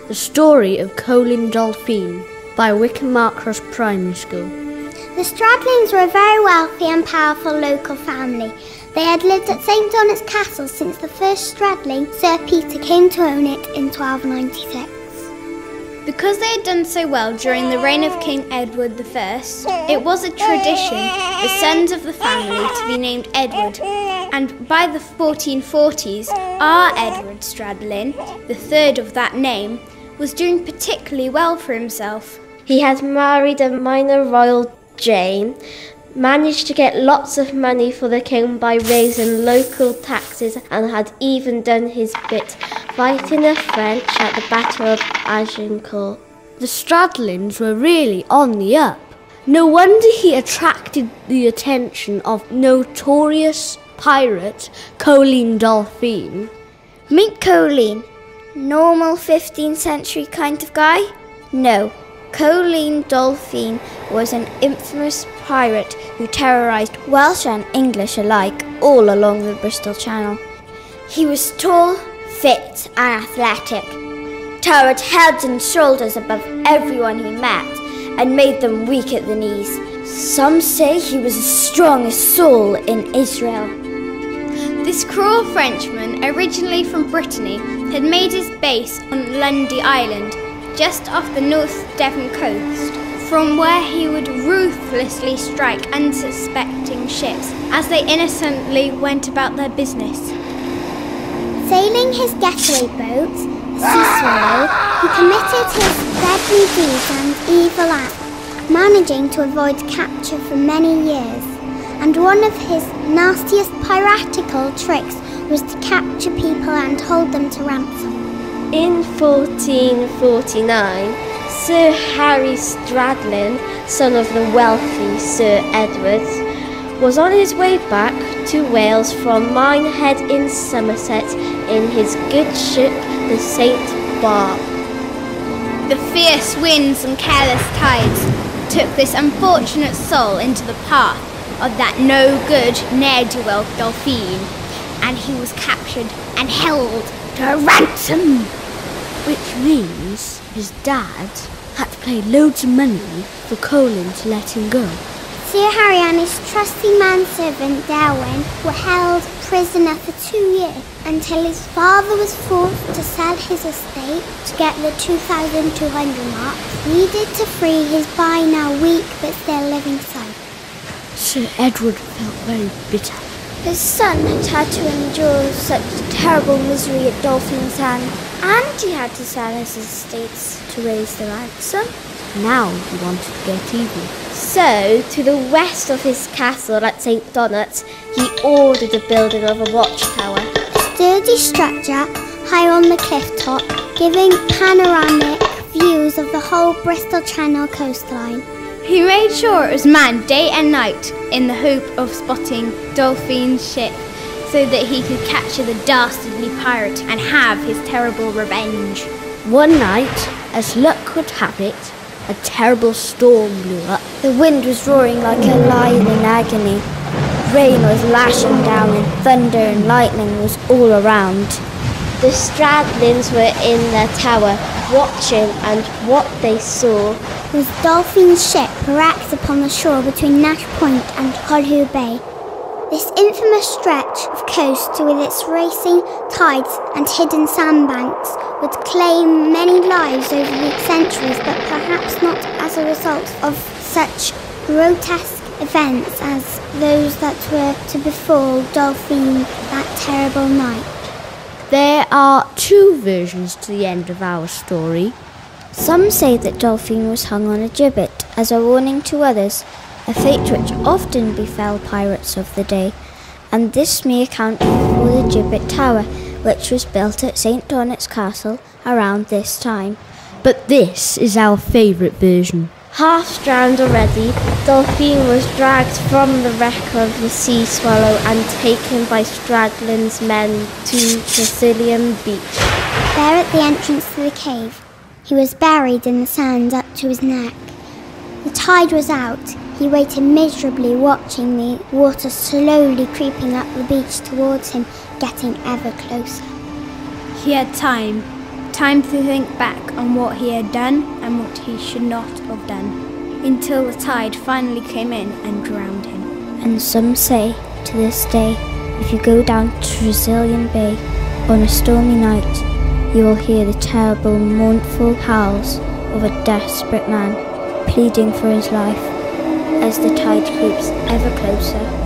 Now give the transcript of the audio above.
The Story of Colyn Dolphyn by Wick and Marcross Primary School. The Stradlings were a very wealthy and powerful local family. They had lived at St. Donat's Castle since the first Stradling, Sir Peter, came to own it in 1296. Because they had done so well during the reign of King Edward I, it was a tradition the sons of the family to be named Edward, and by the 1440s, our Edward Stradling, the third of that name, was doing particularly well for himself. He had married a minor royal Jane, managed to get lots of money for the king by raising local taxes, and had even done his bit fighting the French at the Battle of Agincourt. The Stradlings were really on the up. No wonder he attracted the attention of notorious pirate Colyn Dolphyn. Meet Colyn. Normal 15th century kind of guy? No. Colyn Dolphyn was an infamous pirate who terrorised Welsh and English alike all along the Bristol Channel. He was tall, fit and athletic, towered heads and shoulders above everyone he met and made them weak at the knees. Some say he was as strong as Saul in Israel. This cruel Frenchman, originally from Brittany, had made his base on Lundy Island, just off the North Devon coast, from where he would ruthlessly strike unsuspecting ships as they innocently went about their business. Sailing his getaway boat, the Sea Swallow, he committed his deadly deeds and evil acts, managing to avoid capture for many years. And one of his nastiest piratical tricks was to capture people and hold them to ransom. In 1449, Sir Harry Stradling, son of the wealthy Sir Edward, was on his way back to Wales from Minehead in Somerset in his good ship, the St. Barb. The fierce winds and careless tides took this unfortunate soul into the path of that no-good ne'er-do-well Dolphyn, and he was captured and held to ransom. Which means his dad had to pay loads of money for Colyn to let him go. Sir Harry and his trusty manservant Darwin were held prisoner for 2 years until his father was forced to sell his estate to get the 2,200 marks needed to free his by now weak but still living son. Sir Edward felt very bitter. His son had to endure such terrible misery at Dolphyn's hand, and he had to sell his estates to raise the ransom. Now he wanted to get even. So, to the west of his castle at St. Donat's, he ordered the building of a watchtower. A sturdy structure high on the cliff top, giving panoramic views of the whole Bristol Channel coastline. He made sure it was manned day and night in the hope of spotting Dolphyn's ship so that he could capture the dastardly pirate and have his terrible revenge. One night, as luck would have it, a terrible storm blew up. The wind was roaring like a lion in agony. Rain was lashing down and thunder and lightning was all around. The Stradlings were in their tower, watching, and what they saw was Dolphyn's ship wrecked upon the shore between Nash Point and Hollow Bay. This infamous stretch of coast with its racing tides and hidden sandbanks would claim many lives over the centuries, but perhaps not as a result of such grotesque events as those that were to befall Dolphyn that terrible night. There are two versions to the end of our story. Some say that Dolphyn was hung on a gibbet as a warning to others, a fate which often befell pirates of the day, and this may account for the gibbet tower, which was built at St. Donat's Castle around this time. But this is our favourite version. Half drowned already, Dolphyn was dragged from the wreck of the Sea Swallow and taken by Stradling's men to Sicilian Beach. There at the entrance to the cave, he was buried in the sand up to his neck. The tide was out. He waited miserably, watching the water slowly creeping up the beach towards him, getting ever closer. He had time time to think back on what he had done and what he should not have done, until the tide finally came in and drowned him. And some say, to this day, if you go down to Tresillian Bay on a stormy night, you will hear the terrible, mournful howls of a desperate man pleading for his life as the tide creeps ever closer